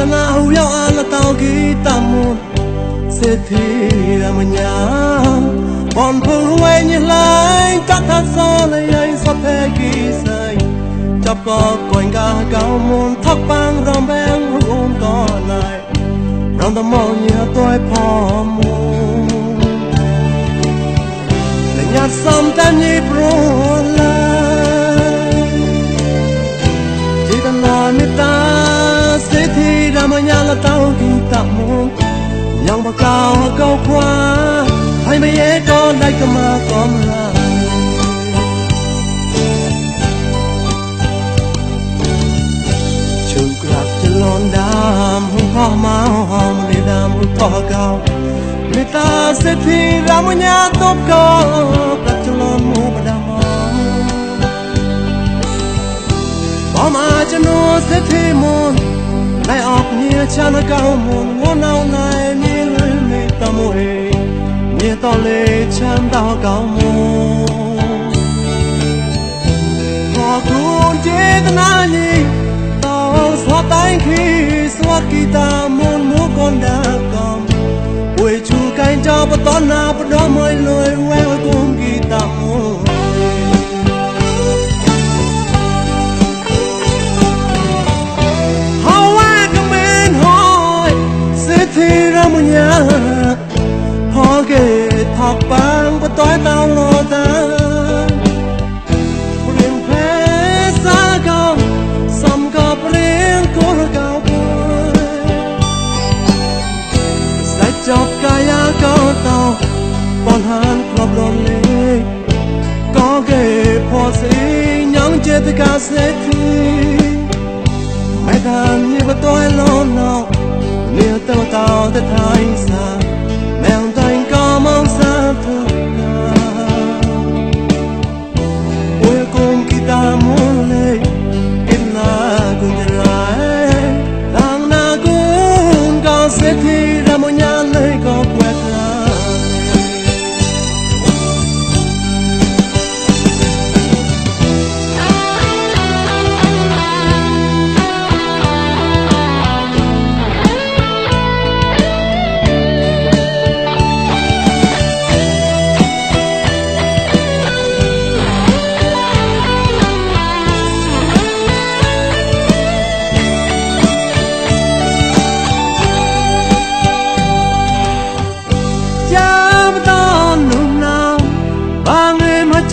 ta na hu yo ala tao ki tamun se thi ra ma nya bon phu we như lai ta tha so le ai so pe ki sai chop có quanh ca cao môn thóc bang rong beng hôn có lại rong tao mò như tôi phò môn để nhặt sông tan như pro lại chỉ ta nói người ta sẽ thi ra mà nhà là tao khi tạm môn nhang bao cao câu qua hay mấy ấy con đây cơ mà con là lon đam hung ho mau hong để đam hung to cao người ta sẽ thi ra một nhà tốt cao đặt cho lon mu và đam bỏ mà cho nó sẽ thi môn lại ọc nia cha nó cao môn ngón nào này mi lưỡi mi ta môi nia to lệ chan tao cao môn họ cũng chế ta na nhỉ xóa tay khi xóa kita muốn múa con đã cầm quê chu canh cho bắt tón nào bắt đó mới lôi queo cùng kita muốn hầu ai cầm bên hỏi sẽ thi ra một nhà họ ghé thọc băng bắt tối tao lo ta chọc kaya cao tàu bọn hắn club lon lê có ghế phò sĩ nhắn chết tất cả sẽ thi mẹ thằng như bà tôi lo nào nhiều tao tao tới thái xa mẹ thành có mong xa thơ ôi cùng kita muốn lê ít là cùng chân lại thằng nào cũng có sẽ thi ra một nhà lời có quẹt ra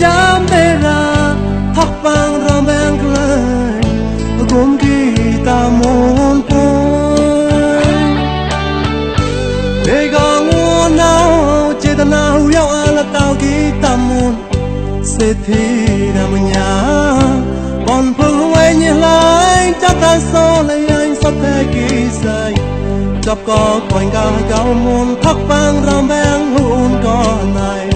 chăm tê ra thóc bang rong beng cười cùng kita muốn coi để có nguồn nào chế ta nào yêu là tao kita muốn sẽ thi ra một nhà còn phương quay như lại chắc ta so lấy anh sắp thế kỳ dài chọc có quanh ca cao muốn thóc bang rong beng hôn có này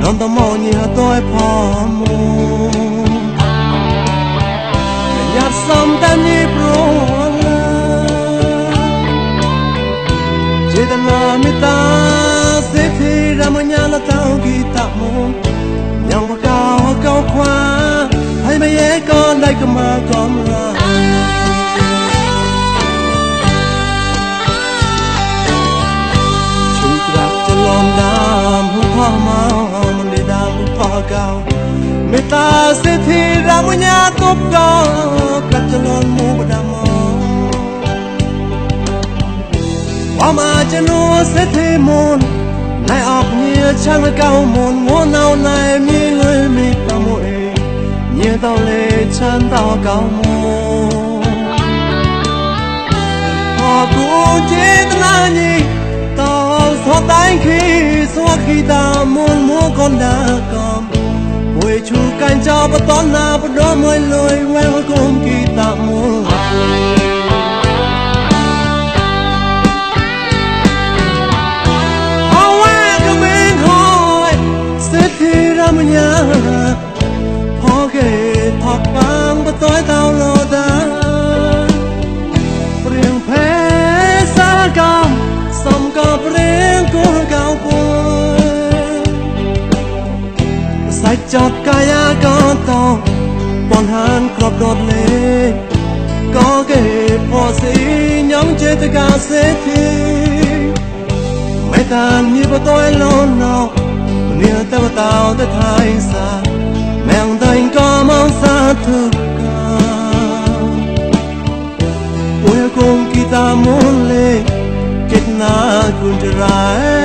non tao mò như tôi phò môn nhặt sông tan như pro chỉ ta nói người ta sẽ thi ra một nhà là tao ghi tạm môn nhang vào cao cao khoa hay mấy ấy con đây cơ mà con là chụp đặt cho lon đam hung hoa mau cao người ta sẽ thi ra một nhà tốt cao đặt cho lon mu và đam qua mà cho nó sẽ thi môn này ọc như chẳng là cao môn ngón nào này mi lưỡi mi ta môi như tao lệ chân tao cao môn họ cũng chỉ ta là nhỉ tao xóa tay khi ta muốn múa con đã cầm quê chu canh cho bắt tón nào bắt đó mới lôi queo cùng kita muốn hầu ai cầm bên hỏi sẽ thi ra một nhà họ ghé thọc băng bắt tối tao lo ta riêng phê xa cầm sông có riêng của cao quê sạch chọc kaya có tàu bọn hắn club đột lê có ghế phò sĩ trong chế tất cả sẽ thi mấy ta như bao tôi lo nào nia ta bao tao ta thay xa mèng tay có mong xa thực ca ôi cùng kita muốn lê kết na kun trở lại